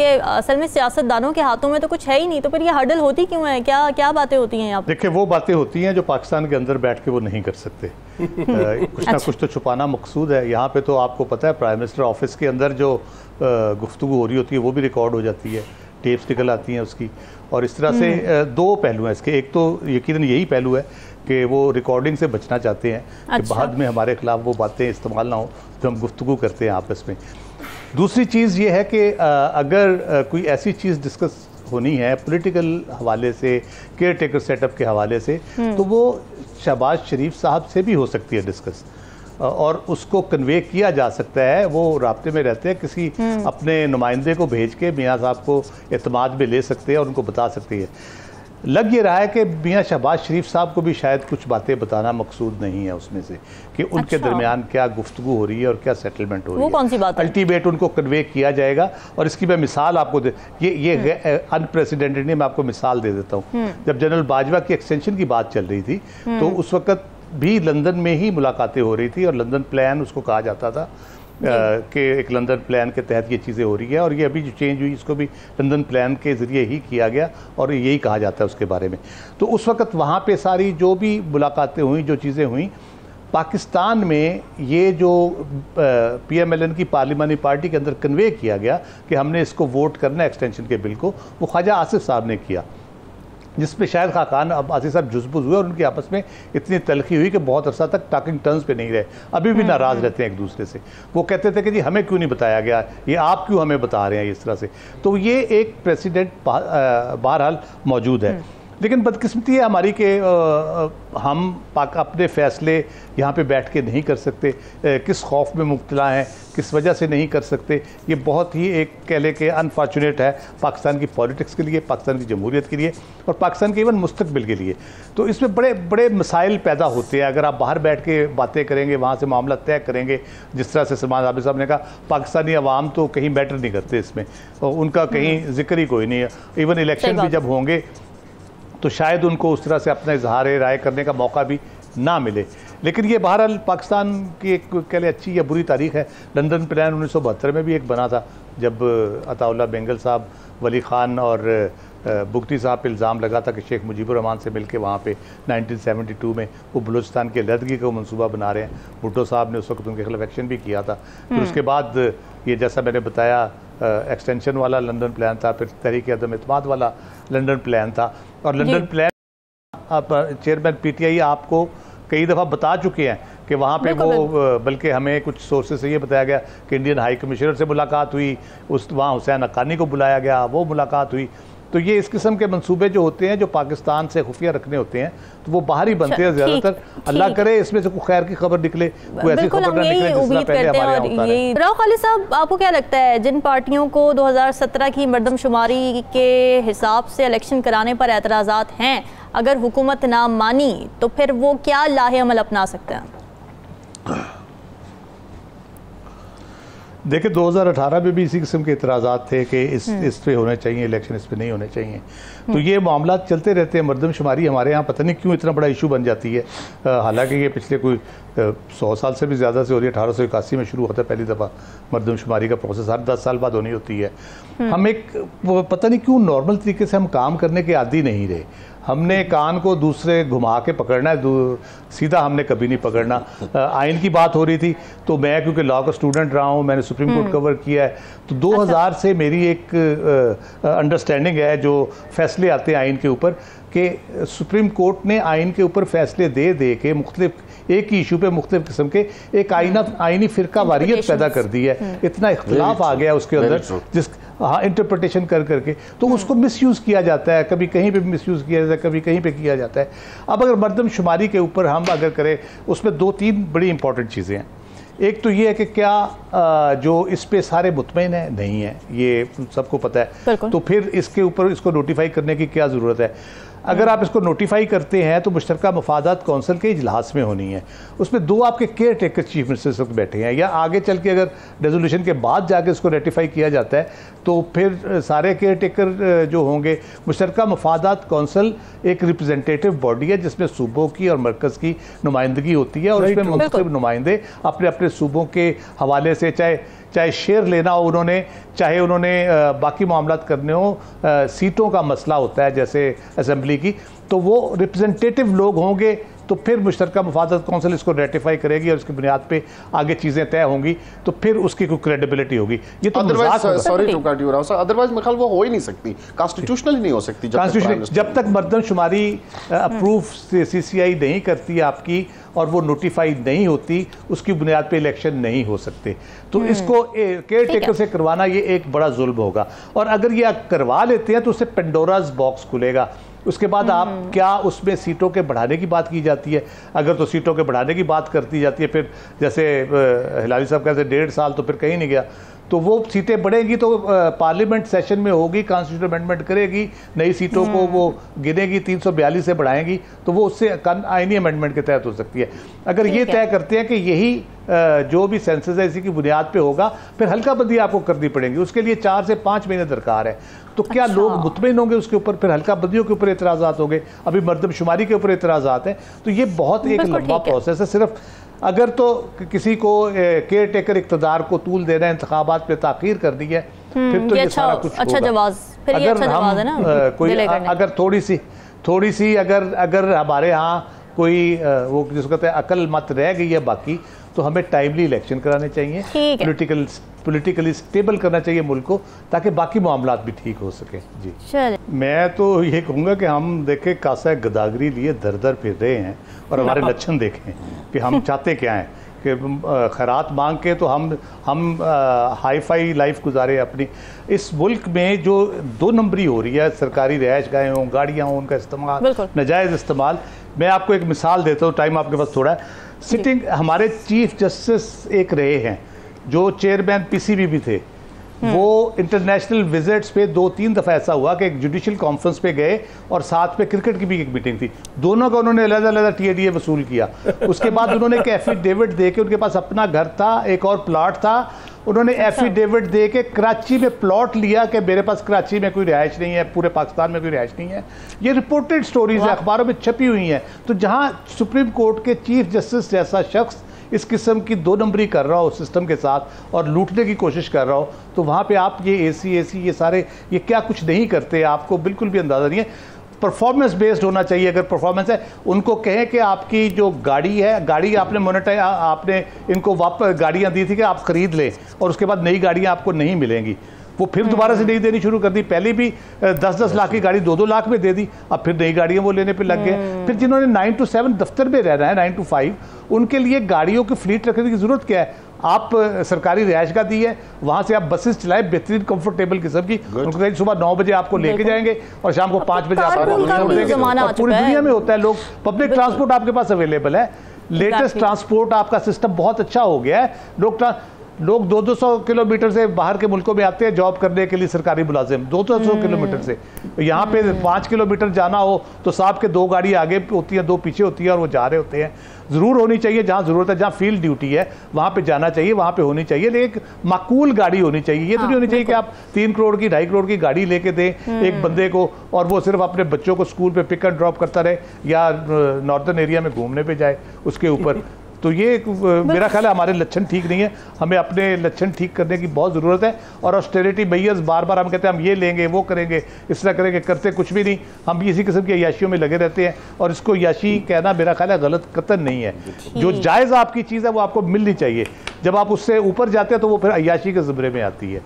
कि असल में सियासतदानों के हाथों में तो कुछ है ही नहीं, तो फिर ये हर्डल होती क्यों है? क्या क्या बातें होती हैं यहाँ पर? देखिए, वो बातें होती हैं जो पाकिस्तान के अंदर बैठ के वो नहीं कर सकते। कुछ ना कुछ तो छुपाना मकसूद है। यहाँ पे तो आपको पता है प्राइम मिनिस्टर ऑफिस के अंदर जो गुफ्तगू हो रही होती है वो भी रिकॉर्ड हो जाती है, टेप्स निकल आती हैं उसकी। और इस तरह से दो पहलू हैं इसके। एक तो यकीनन यही पहलू है कि वो रिकॉर्डिंग से बचना चाहते हैं कि बाद में हमारे खिलाफ वो बातें इस्तेमाल ना हो जो हम गुफ्तगू करते हैं आपस में। दूसरी चीज़ ये है कि अगर कोई ऐसी चीज़ डिस्कस होनी है पॉलिटिकल हवाले से, केयर टेकर सेटअप के हवाले से, तो वो शहबाज शरीफ साहब से भी हो सकती है डिस्कस, और उसको कन्वे किया जा सकता है। वो राब्ते में रहते हैं, किसी अपने नुमाइंदे को भेज के मियाँ साहब को एतमाद में ले सकते हैं और उनको बता सकते हैं। लग ये रहा है कि मियाँ शहबाज शरीफ साहब को भी शायद कुछ बातें बताना मकसूद नहीं है उसमें से, कि उनके दरमियान क्या गुफ्तगू हो रही है और क्या सेटलमेंट हो रही है। कौन सी बात है? अल्टीमेट उनको कन्वे किया जाएगा। और इसकी मैं मिसाल आपको ये अनप्रेसिडेंटेड नहीं, मैं आपको मिसाल दे देता हूँ। जब जनरल बाजवा की एक्सटेंशन की बात चल रही थी तो उस वक्त भी लंदन में ही मुलाकातें हो रही थी, और लंदन प्लान उसको कहा जाता था कि एक लंदन प्लान के तहत ये चीज़ें हो रही है। और ये अभी जो चेंज हुई इसको भी लंदन प्लान के ज़रिए ही किया गया, और यही कहा जाता है उसके बारे में। तो उस वक्त वहाँ पे सारी जो भी मुलाकातें हुई, जो चीज़ें हुई, पाकिस्तान में ये जो PMLN की पार्लिमानी पार्टी के अंदर कन्वे किया गया कि हमने इसको वोट करना एक्सटेंशन के बिल को, वो ख्वाजा आसिफ साहब ने किया, जिसपे शायद खाकान अब आसिफ साहब जुज़बुज़ हुए और उनकी आपस में इतनी तलखी हुई कि बहुत अरसा तक टॉकिंग टर्म्स पे नहीं रहे। अभी भी नाराज़ रहते हैं एक दूसरे से। वो कहते थे कि जी हमें क्यों नहीं बताया गया, ये आप क्यों हमें बता रहे हैं इस तरह से। तो ये एक प्रेसिडेंट बहरहाल मौजूद है। लेकिन बदकिस्मती है हमारी कि हम अपने फ़ैसले यहाँ पे बैठ के नहीं कर सकते। किस खौफ में मुब्तला हैं, किस वजह से नहीं कर सकते, ये बहुत ही एक कह ले के अनफॉर्चुनेट है पाकिस्तान की पॉलिटिक्स के लिए, पाकिस्तान की जमहूरियत के लिए, और पाकिस्तान के इवन मुस्तकबिल के लिए। तो इसमें बड़े बड़े मसाइल पैदा होते हैं अगर आप बाहर बैठ के बातें करेंगे, वहाँ से मामला तय करेंगे। जिस तरह से सलमान आबिद साहब ने कहा, पाकिस्तानी अवाम तो कहीं मैटर नहीं करते इसमें, और उनका कहीं जिक्र ही कोई नहीं है। इवन इलेक्शन भी जब होंगे तो शायद उनको उस तरह से अपना इजहार राय करने का मौका भी ना मिले। लेकिन ये बहरहाल पाकिस्तान की एक कह लें अच्छी या बुरी तारीख है। लंदन प्लान 1972 में भी एक बना था, जब अताउल्लाह बेंगल साहब, वली खान और बुगटी साहब पे इल्ज़ाम लगा था कि शेख मुजीबुर रहमान से मिलकर वहाँ पे 1972 में वो बलूचिस्तान की अलहदगी का मनसूबा बना रहे हैं। भुट्टो साहब ने उस वक्त उनके खिलाफ एक्शन भी किया था। फिर उसके बाद ये जैसा मैंने बताया एक्सटेंशन वाला लंदन प्लान था, फिर तहरीक अदम इत्माद वाला लंदन प्लान था। और लंदन प्लान चेयरमैन PTI आपको कई दफ़ा बता चुके हैं कि वहाँ पे वो, बल्कि हमें कुछ सोर्सेज से ये बताया गया कि इंडियन हाई कमिश्नर से मुलाकात हुई, वहाँ हुसैन हक्कानी को बुलाया गया, वो मुलाकात हुई। तो ये इस किस्म के मंसूबे जो होते हैं, जो पाकिस्तान से खुफिया रखने होते हैं, तो वो बाहर ही बनते हैं ज़्यादातर। अल्लाह करे इसमें से कोई खैर की खबर निकले, कोई ऐसी खबर ना निकले जिसना पहले हमारे यहाँ होता है। राव खालिद साहब, आपको क्या लगता है जिन पार्टियों को 2017 की मरदमशुमारी के हिसाब से इलेक्शन कराने पर एतराज़ात हैं, अगर हुकूमत ना मानी तो फिर वो क्या लाहे अमल अपना सकते हैं? देखिए 2018 में भी इसी किस्म के इतराज़ात थे कि इस पे होने चाहिए इलेक्शन, इस पे नहीं होने चाहिए। तो ये मामला चलते रहते हैं। मरदमशुमारी हमारे यहाँ पता नहीं क्यों इतना बड़ा इशू बन जाती है, हालांकि ये पिछले कोई 100 साल से भी ज़्यादा से हो रही है। 1881 में शुरू होता है पहली दफ़ा मरदमशुमारी का प्रोसेस, हर 10 साल बाद होनी होती है। हम एक पता नहीं क्यों नॉर्मल तरीके से हम काम करने के आदी नहीं रहे। हमने कान को दूसरे घुमा के पकड़ना है, सीधा हमने कभी नहीं पकड़ना। आइन की बात हो रही थी तो मैं क्योंकि लॉ का स्टूडेंट रहा हूँ, मैंने सुप्रीम कोर्ट कवर किया है, तो 2000 से मेरी एक अंडरस्टैंडिंग है, जो फैसले आते हैं आइन के ऊपर, कि सुप्रीम कोर्ट ने आइन के ऊपर फैसले दे के मुख्तलिफ एक ही इशू पे मुख्तलिफ किस्म के एक आइनी फ़िरका वारियत पैदा कर दी है। इतना इख्तिलाफ आ गया उसके अंदर, जिस इंटरप्रिटेशन कर करके, तो उसको मिसयूज़ किया जाता है। कभी कहीं पे मिसयूज़ किया जाता है, कभी कहीं पे किया जाता है। अब अगर मरदमशुमारी के ऊपर हम अगर करें, उसमें 2-3 बड़ी इंपॉर्टेंट चीज़ें हैं। एक तो ये है कि क्या जो इस पे सारे मुतमईन है, नहीं है, ये सबको पता है। तो फिर इसके ऊपर इसको नोटिफाई करने की क्या ज़रूरत है? अगर आप इसको नोटिफाई करते हैं तो मुश्तरका मफादात कौंसिल के इजलास में होनी है। उसमें 2 आपके केयर टेकर चीफ मिनिस्टर्स वक्त बैठे हैं, या आगे चल के अगर रेजोल्यूशन के बाद जाके इसको रेटिफाई किया जाता है तो फिर सारे केयर टेकर जो होंगे, मुश्तरका मफादात कौंसिल एक रिप्रेजेंटेटिव बॉडी है जिसमें सूबों की और मरकज़ की नुमाइंदगी होती है, और उसमें मुख्तलिफ नुमाइंदे अपने अपने सूबों के हवाले से, चाहे चाहे शेयर लेना हो उन्होंने, चाहे उन्होंने बाकी मामलात करने हो, सीटों का मसला होता है जैसे असेंबली की, तो वो रिप्रेजेंटेटिव लोग होंगे तो फिर मुश्तरका मुफादत कौंसिल इसको रेटिफाई करेगी और उसकी बुनियाद पे आगे चीज़ें तय होंगी, तो फिर उसकी कोई क्रेडिबिलिटी होगी। ये तो sorry to cut you Rao sir, otherwise मेरे ख्याल वो हो ही नहीं सकती, कॉन्स्टिट्यूशनल नहीं हो सकती जब तक मरदमशुमारी अप्रूव CCI नहीं करती आपकी और वो नोटिफाई नहीं होती, उसकी बुनियाद पे इलेक्शन नहीं हो सकते। तो इसको केयर टेकर से करवाना ये एक बड़ा जुल्म होगा, और अगर ये करवा लेते हैं तो उससे पेंडोराज बॉक्स खुलेगा। उसके बाद आप क्या उसमें सीटों के बढ़ाने की बात की जाती है, अगर तो सीटों के बढ़ाने की बात करती जाती है, फिर जैसे हिलारी साहब कहते हैं 1.5 साल तो फिर कहीं नहीं गया, तो वो सीटें बढ़ेंगी तो पार्लियामेंट सेशन में होगी, कॉन्स्टिट्यूशन अमेंडमेंट करेगी, नई सीटों को वो गिनेगी, 342 से बढ़ाएंगी, तो वो उससे आईनी अमेंडमेंट के तहत हो सकती है। अगर ये तय करते हैं कि यही जो भी सेंसस है इसी की बुनियाद पे होगा, फिर हल्का बंदी आपको करनी पड़ेगी, उसके लिए 4 से 5 महीने दरकार है। तो क्या लोग मुतमईन होंगे उसके ऊपर? फिर हल्का बंदियों के ऊपर एतराज़ात होंगे, अभी मरदमशुमारी के ऊपर एतराज़ात हैं, तो ये बहुत एक लंबा प्रोसेस है। सिर्फ अगर तो किसी को केयर टेकर इक़्तिदार को तूल देना है, इंतखाबात पे ताख़ीर कर दी है, फिर तो ये सारा कुछ अच्छा जवाब, फिर ये अच्छा जवाब है ना। कोई अगर थोड़ी सी अगर हमारे यहाँ कोई वो जिसको कहते हैं अकल मत रह गई है बाकी, तो हमें टाइमली इलेक्शन कराने चाहिए, पॉलिटिकली स्टेबल करना चाहिए मुल्क को, ताकि बाकी मामलात भी ठीक हो सके। जी मैं तो ये कहूँगा कि हम देखें कासा गदागरी लिए दर दर फिर रहे हैं, और हमारे लक्षण देखें कि हम चाहते क्या हैं, कि खैरात मांग के तो हम हाई फाई लाइफ गुजारे अपनी। इस मुल्क में जो 2 नंबरी हो रही है, सरकारी रिहाइश गाहें हों, गाड़ियाँ हों, उनका इस्तेमाल, नाजायज़ इस्तेमाल। मैं आपको एक मिसाल देता हूँ, टाइम आपके पास थोड़ा है। सिटिंग हमारे चीफ जस्टिस एक रहे हैं जो चेयरमैन PCB भी थे, वो इंटरनेशनल विजिट्स पे 2-3 दफ़ा ऐसा हुआ कि एक जुडिशल कॉन्फ्रेंस पे गए और साथ में क्रिकेट की भी एक मीटिंग थी, दोनों का उन्होंने अलग-अलग TADA वसूल किया। उसके बाद उन्होंने एक एफिडेविट दे के, उनके पास अपना घर था, एक और प्लाट था, उन्होंने एफिडेविट दे के कराची में प्लॉट लिया कि मेरे पास कराची में कोई रिहाइश नहीं है, पूरे पाकिस्तान में कोई रिहाइश नहीं है। ये रिपोर्टेड स्टोरीज है, अखबारों में छपी हुई हैं। तो जहाँ सुप्रीम कोर्ट के चीफ जस्टिस जैसा शख्स इस किस्म की 2 नंबरी कर रहा हो सिस्टम के साथ और लूटने की कोशिश कर रहा हो, तो वहाँ पे आप ये AC ये सारे ये क्या कुछ नहीं करते, आपको बिल्कुल भी अंदाज़ा नहीं है। परफॉर्मेंस बेस्ड होना चाहिए। अगर परफॉर्मेंस है, उनको कहें कि आपकी जो गाड़ी है, गाड़ी आपने मोनेटाइज, आपने इनको वापस गाड़ियाँ दी थी कि आप ख़रीद लें, और उसके बाद नई गाड़ियाँ आपको नहीं मिलेंगी, वो फिर दोबारा से नहीं देनी शुरू कर दी। पहले भी 10-10 लाख की गाड़ी 2-2 लाख में दे दी, अब फिर नई गाड़ियाँ वो लेने पे लग गए। फिर जिन्होंने 9 to 7 दफ्तर में रहना है, 9 to 5, उनके लिए गाड़ियों की फ्लीट रखने की ज़रूरत क्या है? आप सरकारी रिहाइशगाह दी है, वहाँ से आप बसेस चलाए बेहतरीन कंफर्टेबल किस्म की, उनको कहीं सुबह 9 बजे आपको लेके जाएंगे और शाम को 5 बजे आपको छोड़ देंगे। पूरी दुनिया में होता है, लोग पब्लिक ट्रांसपोर्ट आपके पास अवेलेबल है, लेटेस्ट ट्रांसपोर्ट आपका सिस्टम बहुत अच्छा हो गया है। लोग 200 किलोमीटर से बाहर के मुल्कों में आते हैं जॉब करने के लिए, सरकारी मुलाजिम 200 किलोमीटर से। यहाँ पे 5 किलोमीटर जाना हो तो साहब के 2 गाड़ी आगे होती है, 2 पीछे होती है, और वो जा रहे होते हैं। ज़रूर होनी चाहिए, जहाँ ज़रूरत है, जहाँ फील्ड ड्यूटी है वहाँ पे जाना चाहिए, वहाँ पे होनी चाहिए, लेकिन एक माकूल गाड़ी होनी चाहिए। ये तो नहीं होनी चाहिए कि आप 3 करोड़ की 2.5 करोड़ की गाड़ी लेके दें एक बंदे को, और वो सिर्फ अपने बच्चों को स्कूल पे पिक एंड ड्रॉप करता रहे या नॉर्दर्न एरिया में घूमने पे जाए उसके ऊपर। तो ये मेरा ख्याल है हमारे लक्षण ठीक नहीं है, हमें अपने लक्षण ठीक करने की बहुत ज़रूरत है। और ऑस्टेरिटी मेजर्स बार बार हम कहते हैं हम ये लेंगे, वो करेंगे, इस तरह करेंगे, करते कुछ भी नहीं। हम इसी किस्म की अय्याशियों में लगे रहते हैं, और इसको अय्याशी कहना मेरा ख्याल है गलत कतन नहीं है। जो जायज़ आपकी चीज़ है वो आपको मिलनी चाहिए, जब आप उससे ऊपर जाते हैं तो वो फिर अय्याशी के ज़मरे में आती है।